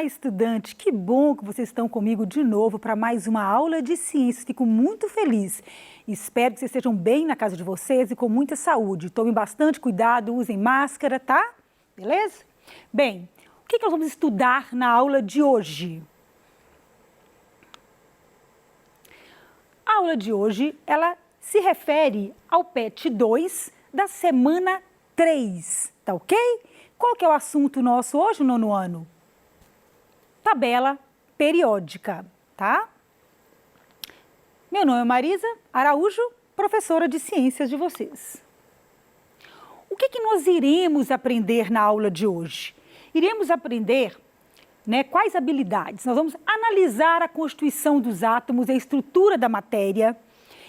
estudante! Que bom que vocês estão comigo de novo para mais uma aula de ciências. Fico muito feliz. Espero que vocês estejam bem na casa de vocês e com muita saúde. Tomem bastante cuidado, usem máscara, tá? Beleza? Bem, o que nós vamos estudar na aula de hoje? A aula de hoje, ela se refere ao PET 2 da semana 3, tá ok? Qual que é o assunto nosso hoje, nono ano? Tabela periódica, tá? Meu nome é Marisa Araújo, professora de ciências de vocês. O que nós iremos aprender na aula de hoje? Iremos aprender, quais habilidades? Nós vamos analisar a constituição dos átomos, a estrutura da matéria.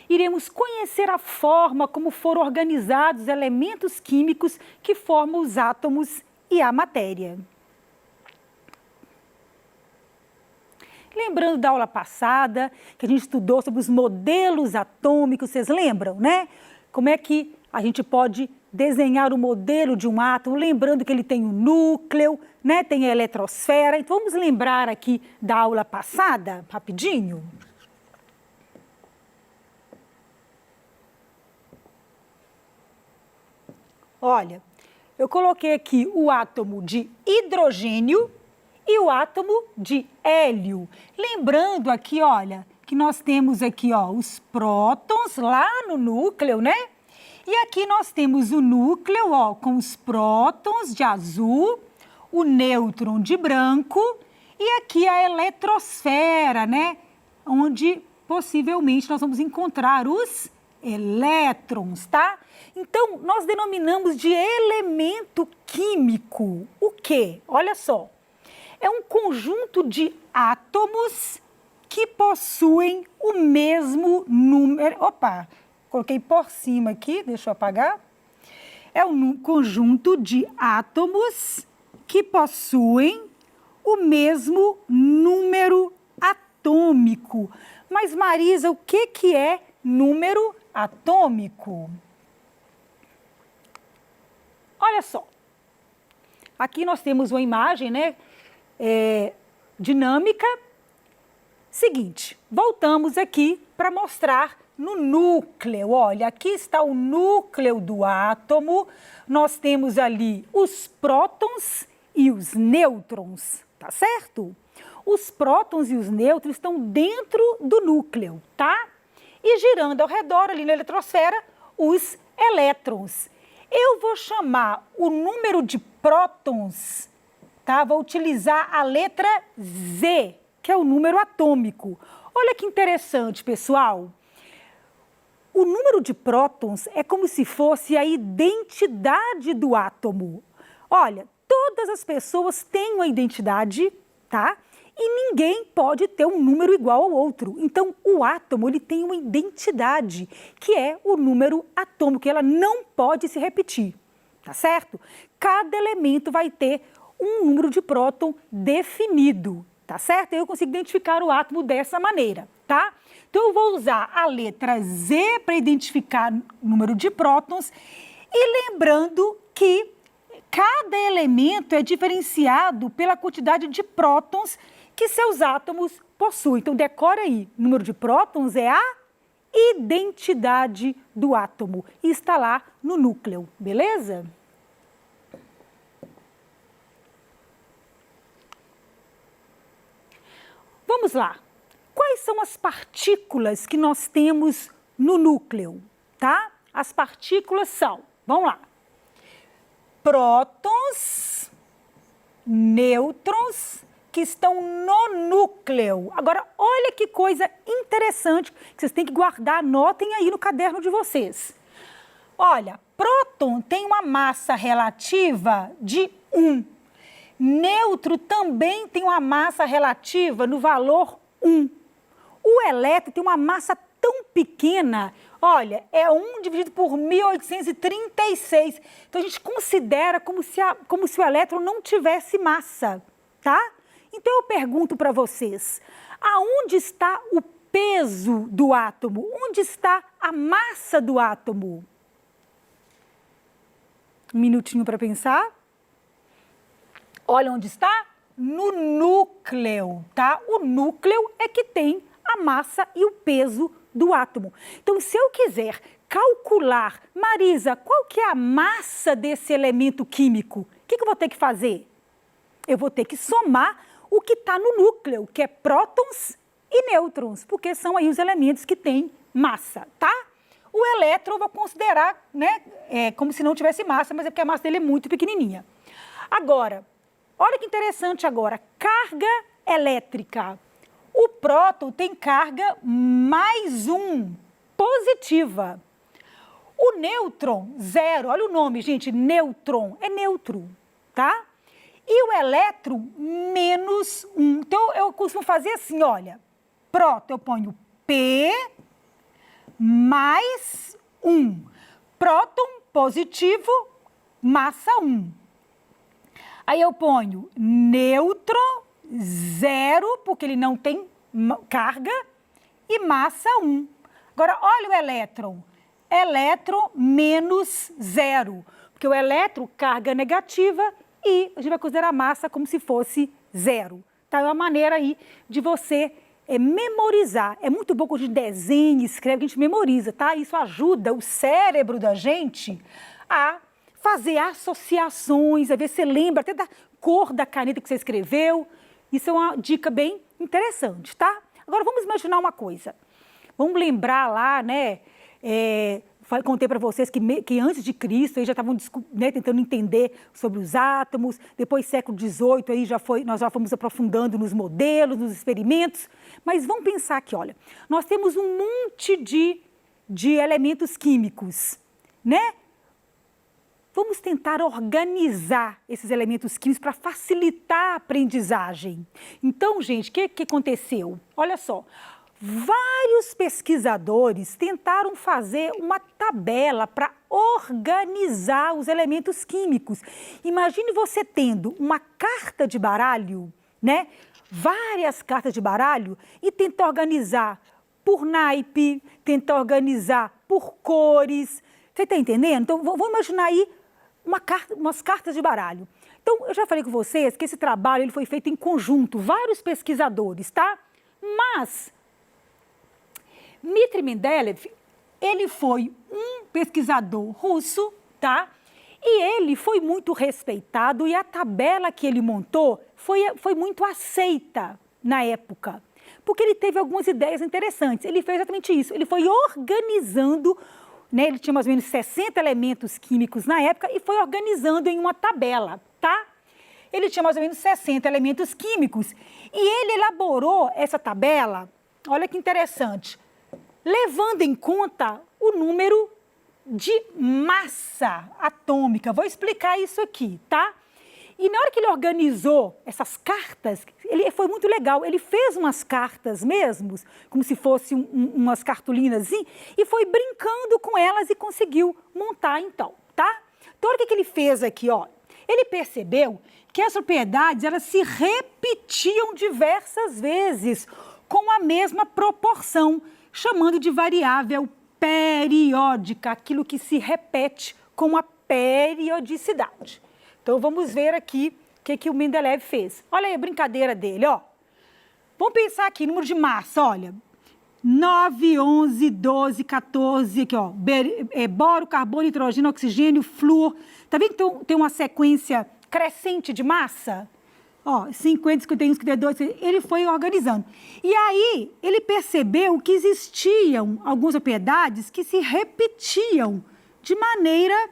Iremos conhecer a forma como foram organizados os elementos químicos que formam os átomos e a matéria. Lembrando da aula passada, que a gente estudou sobre os modelos atômicos, vocês lembram, né? Como é que a gente pode desenhar o modelo de um átomo, lembrando que ele tem um núcleo, né? Tem a eletrosfera. Então, vamos lembrar aqui da aula passada, rapidinho? Olha, eu coloquei aqui o átomo de hidrogênio e o átomo de hélio. Lembrando aqui, olha, que nós temos aqui, ó, os prótons lá no núcleo, né? E aqui nós temos o núcleo, ó, com os prótons de azul, o nêutron de branco e aqui a eletrosfera, né? Onde possivelmente nós vamos encontrar os elétrons, tá? Então, nós denominamos de elemento químico o quê? Olha só, é um conjunto de átomos que possuem o mesmo número... Opa, coloquei por cima aqui, deixa eu apagar. É um conjunto de átomos que possuem o mesmo número atômico. Mas, Marisa, o que é número atômico? Olha só, aqui nós temos uma imagem, né, dinâmica. Seguinte, voltamos aqui para mostrar no núcleo. Olha, aqui está o núcleo do átomo. Nós temos ali os prótons e os nêutrons, tá certo? Os prótons e os nêutrons estão dentro do núcleo, tá? E girando ao redor, ali na eletrosfera, os elétrons. Eu vou chamar o número de prótons, tá? Vou utilizar a letra Z, que é o número atômico. Olha que interessante, pessoal. O número de prótons é como se fosse a identidade do átomo. Olha, todas as pessoas têm uma identidade, tá? E ninguém pode ter um número igual ao outro. Então, o átomo ele tem uma identidade, que é o número atômico, que ela não pode se repetir, tá certo? Cada elemento vai ter um número de próton definido, tá certo? Eu consigo identificar o átomo dessa maneira, tá? Então, eu vou usar a letra Z para identificar o número de prótons e lembrando que cada elemento é diferenciado pela quantidade de prótons que seus átomos possuem. Então, decora aí, o número de prótons é a identidade do átomo e está lá no núcleo, beleza? Vamos lá. Quais são as partículas que nós temos no núcleo, tá? As partículas são, vamos lá, prótons, nêutrons, que estão no núcleo. Agora, olha que coisa interessante que vocês têm que guardar, anotem aí no caderno de vocês. Olha, próton tem uma massa relativa de 1. Nêutron também tem uma massa relativa no valor 1. O elétron tem uma massa tão pequena, olha, é 1 dividido por 1836. Então, a gente considera como se o elétron não tivesse massa, tá? Então, eu pergunto para vocês, aonde está o peso do átomo? Onde está a massa do átomo? Um minutinho para pensar. Olha onde está no núcleo, tá? O núcleo é que tem a massa e o peso do átomo. Então, se eu quiser calcular, Marisa, qual que é a massa desse elemento químico? O que eu vou ter que fazer? Eu vou ter que somar o que está no núcleo, que é prótons e nêutrons, porque são aí os elementos que têm massa, tá? O elétron eu vou considerar, né, como se não tivesse massa, mas é porque a massa dele é muito pequenininha. Agora, olha que interessante agora, carga elétrica. O próton tem carga mais 1, positiva. O nêutron, 0, olha o nome, gente, nêutron, é neutro, tá? E o elétron, menos 1. Então, eu costumo fazer assim, olha, próton, eu ponho P mais 1. Próton, positivo, massa 1. Aí eu ponho nêutron, 0, porque ele não tem carga, e massa 1. Agora, olha o elétron. Elétron menos 0, porque o elétron, carga negativa, e a gente vai considerar a massa como se fosse 0. Tá? É uma maneira aí de você memorizar. É muito bom quando a gente desenha, escreve, a gente memoriza, tá? Isso ajuda o cérebro da gente a fazer associações, a ver se você lembra até da cor da caneta que você escreveu. Isso é uma dica bem interessante, tá? Agora, vamos imaginar uma coisa. Vamos lembrar lá, né? Contei para vocês que antes de Cristo aí já estavam, né, tentando entender sobre os átomos. Depois, século XVIII, aí nós já fomos aprofundando nos modelos, nos experimentos. Mas vamos pensar aqui, olha, nós temos um monte de elementos químicos, né? Vamos tentar organizar esses elementos químicos para facilitar a aprendizagem. Então, gente, o que aconteceu? Olha só. Vários pesquisadores tentaram fazer uma tabela para organizar os elementos químicos. Imagine você tendo uma carta de baralho, né? Várias cartas de baralho e tentar organizar por naipe, tentar organizar por cores. Você está entendendo? Então, vamos imaginar aí umas cartas de baralho. Então, eu já falei com vocês que esse trabalho ele foi feito em conjunto, vários pesquisadores, tá? Mas Dmitry Mendeleev, ele foi um pesquisador russo, tá? E ele foi muito respeitado e a tabela que ele montou foi muito aceita na época, porque ele teve algumas ideias interessantes. Ele fez exatamente isso, ele foi organizando, né? Ele tinha mais ou menos 60 elementos químicos na época e foi organizando em uma tabela, tá? Ele tinha mais ou menos 60 elementos químicos e ele elaborou essa tabela, olha que interessante, levando em conta o número de massa atômica. Vou explicar isso aqui, tá? E na hora que ele organizou essas cartas, ele foi muito legal. Ele fez umas cartas mesmo, como se fossem umas cartolinas, e foi brincando com elas e conseguiu montar então, tá? Então, olha o que ele fez aqui, ó. Ele percebeu que as propriedades, elas se repetiam diversas vezes, com a mesma proporção, chamando de variável periódica, aquilo que se repete com a periodicidade. Então, vamos ver aqui o que o Mendeleev fez. Olha aí a brincadeira dele, ó. Vamos pensar aqui, número de massa, olha. 9, 11, 12, 14, aqui, ó. Boro, carbono, nitrogênio, oxigênio, flúor. Tá vendo que tem uma sequência crescente de massa? Ó, 50, 51, 52, ele foi organizando. E aí, ele percebeu que existiam algumas propriedades que se repetiam de maneira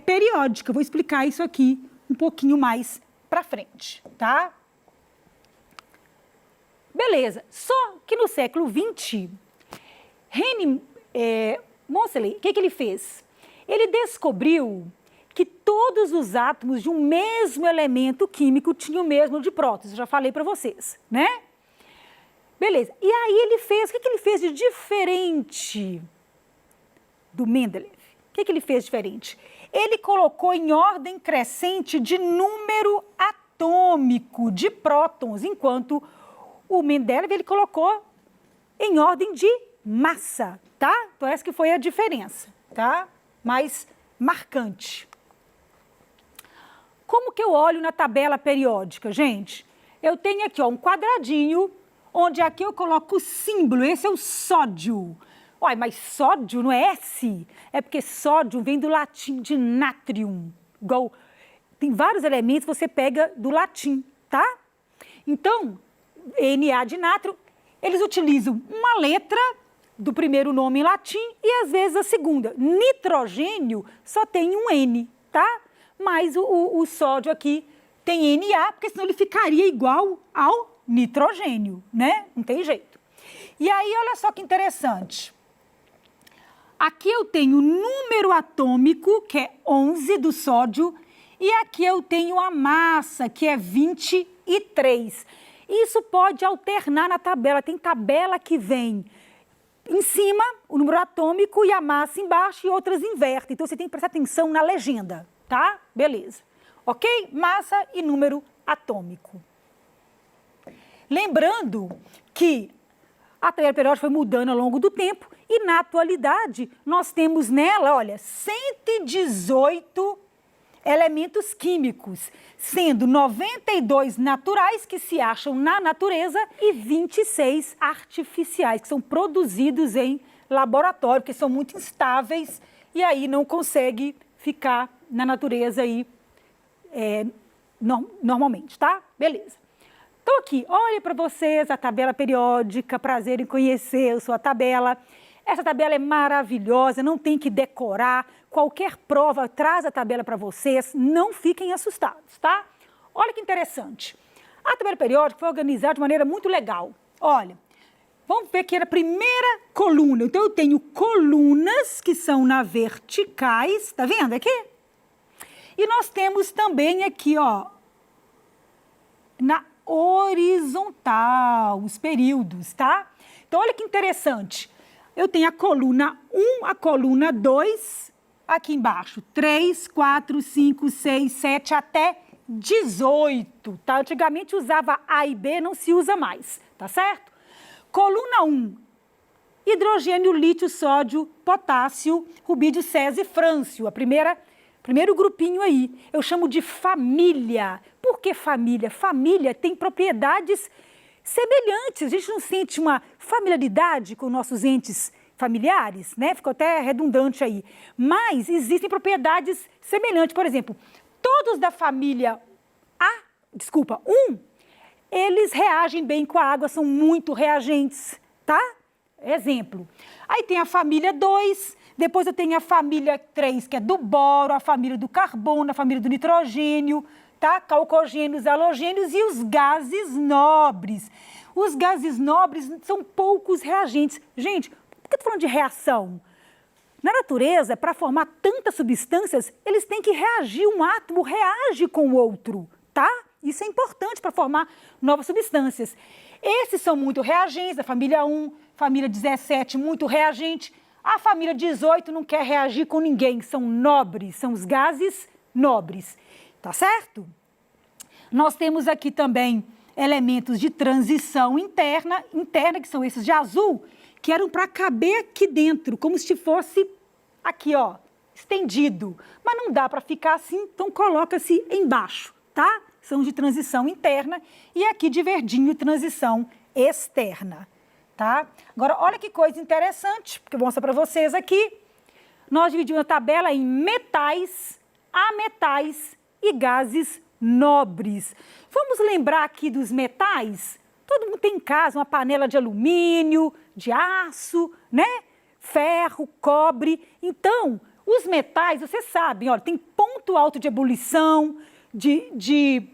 periódica. Vou explicar isso aqui um pouquinho mais para frente, tá? Beleza. Só que no século XX, Moseley, o que ele fez? Ele descobriu que todos os átomos de um mesmo elemento químico tinham o mesmo de prótons. Eu já falei para vocês, né? Beleza. E aí ele fez, o que ele fez de diferente do Mendeleev? O que ele fez diferente? Ele colocou em ordem crescente de número atômico de prótons, enquanto o Mendeleev ele colocou em ordem de massa, tá? Então essa que foi a diferença, tá? Mais marcante. Como que eu olho na tabela periódica, gente? Eu tenho aqui, ó, um quadradinho, onde aqui eu coloco o símbolo, esse é o sódio. Olha, mas sódio não é S, é porque sódio vem do latim de natrium. Igual, tem vários elementos que você pega do latim, tá? Então, Na de nátrio, eles utilizam uma letra do primeiro nome em latim e às vezes a segunda. Nitrogênio só tem um N, tá? Mas o sódio aqui tem Na, porque senão ele ficaria igual ao nitrogênio, né? Não tem jeito. E aí, olha só que interessante. Aqui eu tenho o número atômico, que é 11 do sódio, e aqui eu tenho a massa, que é 23. Isso pode alternar na tabela. Tem tabela que vem em cima, o número atômico e a massa embaixo, e outras invertem. Então, você tem que prestar atenção na legenda, tá? Beleza. Ok? Massa e número atômico. Lembrando que a tabela periódica foi mudando ao longo do tempo e, na atualidade, nós temos nela, olha, 118 elementos químicos, sendo 92 naturais que se acham na natureza e 26 artificiais, que são produzidos em laboratório, porque são muito instáveis e aí não consegue ficar na natureza aí, normalmente, tá? Beleza. Então aqui, olha para vocês a tabela periódica, prazer em conhecer a sua tabela. Essa tabela é maravilhosa, não tem que decorar. Qualquer prova traz a tabela para vocês, não fiquem assustados, tá? Olha que interessante. A tabela periódica foi organizada de maneira muito legal. Olha, vamos ver aqui a primeira coluna. Então, eu tenho colunas que são na verticais, tá vendo aqui? E nós temos também aqui, ó, na horizontal, os períodos, tá? Então, olha que interessante. Eu tenho a coluna 1, a coluna 2, aqui embaixo, 3, 4, 5, 6, 7, até 18, tá? Antigamente usava A e B, não se usa mais, tá certo? Coluna 1, hidrogênio, lítio, sódio, potássio, rubídio, césio e frâncio, primeiro grupinho aí. Eu chamo de família. Por que família? Família tem propriedades semelhantes. A gente não sente uma familiaridade com nossos entes familiares, né? Ficou até redundante aí. Mas existem propriedades semelhantes. Por exemplo, todos da família 1, eles reagem bem com a água, são muito reagentes, tá? Exemplo. Aí tem a família 2, depois eu tenho a família 3, que é do boro, a família do carbono, a família do nitrogênio, tá? Calcogênios, halogênios e os gases nobres. Os gases nobres são poucos reagentes. Gente, por que eu estou falando de reação? Na natureza, para formar tantas substâncias, eles têm que reagir, um átomo reage com o outro, tá? Isso é importante para formar novas substâncias. Esses são muito reagentes, a família 1, família 17, muito reagente. A família 18 não quer reagir com ninguém, são nobres, são os gases nobres. Tá certo? Nós temos aqui também elementos de transição interna, que são esses de azul, que eram para caber aqui dentro, como se fosse aqui, ó, estendido. Mas não dá para ficar assim, então coloca-se embaixo, tá? São de transição interna e aqui de verdinho, transição externa, tá? Agora, olha que coisa interessante, porque eu vou mostrar para vocês aqui. Nós dividimos a tabela em metais, ametais e gases nobres. Vamos lembrar aqui dos metais? Todo mundo tem em casa uma panela de alumínio, de aço, né? Ferro, cobre. Então, os metais, vocês sabem, olha, tem ponto alto de ebulição, de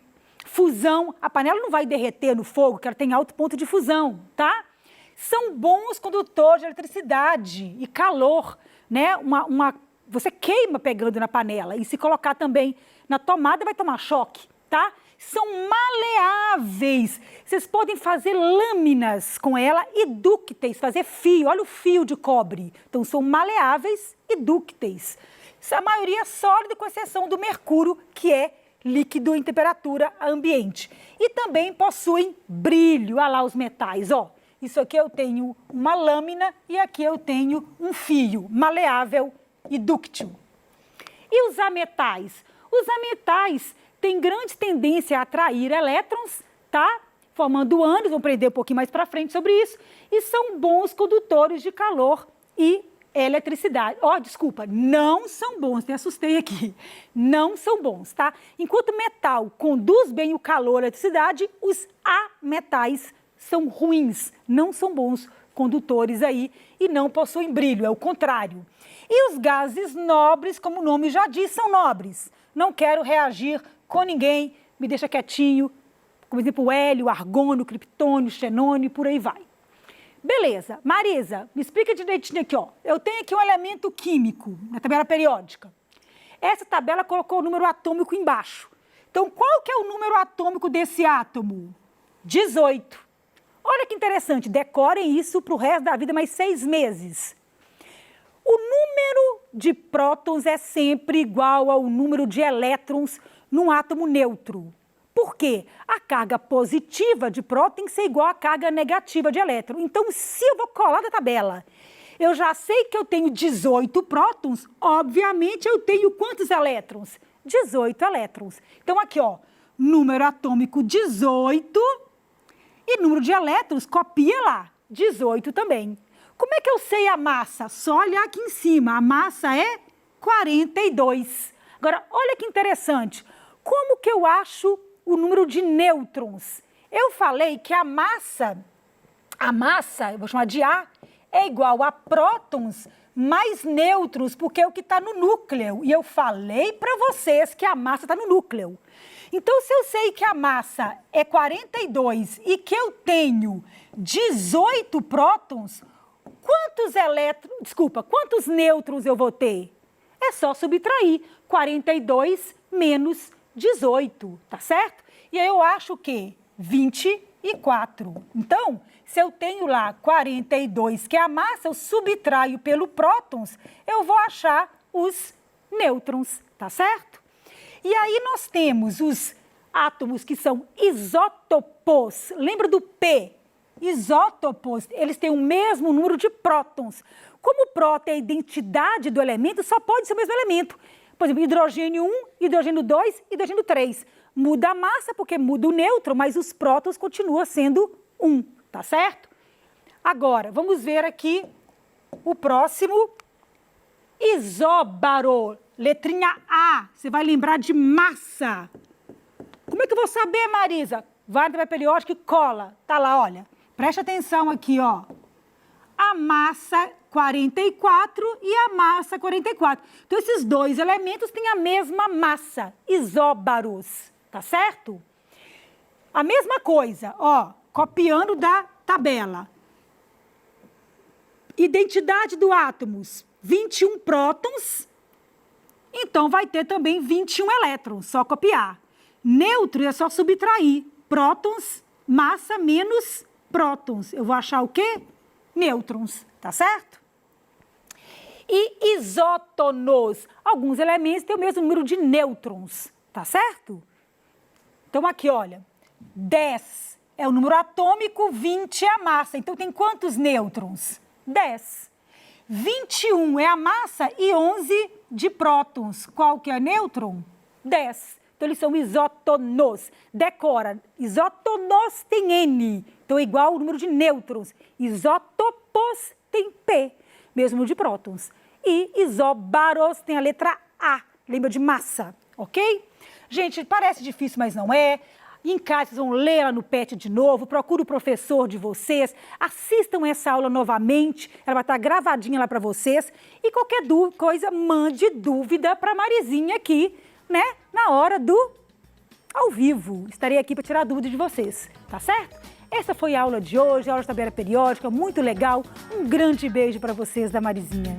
fusão. A panela não vai derreter no fogo, porque ela tem alto ponto de fusão, tá? São bons condutores de eletricidade e calor, né? Você queima pegando na panela e se colocar também na tomada vai tomar choque, tá? São maleáveis. Vocês podem fazer lâminas com ela e dúcteis, fazer fio. Olha o fio de cobre. Então, são maleáveis e dúcteis. A maioria é sólida, com exceção do mercúrio, que é líquido em temperatura ambiente. E também possuem brilho. Olha lá os metais, ó. Isso aqui eu tenho uma lâmina e aqui eu tenho um fio maleável e dúctil. E os ametais? Os ametais têm grande tendência a atrair elétrons, tá? Formando ânions, vamos aprender um pouquinho mais para frente sobre isso, e são bons condutores de calor e eletricidade. Desculpa, não são bons, me assustei aqui. Não são bons, tá? Enquanto metal conduz bem o calor e a eletricidade, os ametais são ruins, não são bons condutores aí e não possuem brilho, é o contrário. E os gases nobres, como o nome já diz, são nobres. Não quero reagir com ninguém, me deixa quietinho, como exemplo, o hélio, argônio, criptônio, xenônio, por aí vai. Beleza. Marisa, me explica direitinho aqui, ó. Eu tenho aqui um elemento químico na tabela periódica. Essa tabela colocou o número atômico embaixo. Então, qual que é o número atômico desse átomo? 18. Olha que interessante, decorem isso para o resto da vida, mais 6 meses. O número de prótons é sempre igual ao número de elétrons num átomo neutro. Por quê? A carga positiva de próton tem que ser igual à carga negativa de elétron. Então, se eu vou colar na tabela, eu já sei que eu tenho 18 prótons, obviamente eu tenho quantos elétrons? 18 elétrons. Então, aqui, ó, número atômico 18 e número de elétrons, copia lá, 18 também. Como é que eu sei a massa? Só olhar aqui em cima, a massa é 42. Agora, olha que interessante, como que eu acho o número de nêutrons? Eu falei que a massa, eu vou chamar de A, é igual a prótons mais nêutrons, porque é o que está no núcleo. E eu falei para vocês que a massa está no núcleo. Então, se eu sei que a massa é 42 e que eu tenho 18 prótons, quantos nêutrons eu vou ter? É só subtrair 42 menos 18, tá certo? E aí eu acho o quê? 24. Então, se eu tenho lá 42, que é a massa, eu subtraio pelo prótons, eu vou achar os nêutrons, tá certo? E aí nós temos os átomos que são isótopos. Lembra do P? Isótopos, eles têm o mesmo número de prótons. Como o próton é a identidade do elemento, só pode ser o mesmo elemento. Por exemplo, hidrogênio 1, hidrogênio 2, hidrogênio 3. Muda a massa porque muda o nêutron, mas os prótons continuam sendo 1, tá certo? Agora, vamos ver aqui o próximo. Isóbaro, letrinha A, você vai lembrar de massa. Como é que eu vou saber, Marisa? Vai na tabela periódica e cola. Tá lá, olha. Preste atenção aqui, ó. A massa 44 e a massa 44. Então, esses dois elementos têm a mesma massa, isóbaros, tá certo? A mesma coisa, ó, copiando da tabela. Identidade do átomos, 21 prótons, então vai ter também 21 elétrons, só copiar. Neutro é só subtrair, prótons, massa menos prótons. Eu vou achar o quê? Nêutrons, tá certo? E isótonos, alguns elementos têm o mesmo número de nêutrons, tá certo? Então aqui, olha, 10 é o número atômico, 20 é a massa. Então tem quantos nêutrons? 10. 21 é a massa e 11 de prótons. Qual que é nêutron? 10. Então eles são isótonos. Decora, isótonos tem N, então é igual ao número de nêutrons. Isótopos tem P, mesmo número de prótons. E isóbaros tem a letra A, lembra de massa, ok? Gente, parece difícil, mas não é. Em casa, vocês vão ler ela no PET de novo, procure o professor de vocês, assistam essa aula novamente, ela vai estar gravadinha lá para vocês. E qualquer coisa, mande dúvida para a Marizinha aqui, né? Na hora do ao vivo. Estarei aqui para tirar dúvida de vocês, tá certo? Essa foi a aula de hoje, a aula de tabela periódica, muito legal. Um grande beijo para vocês da Marizinha.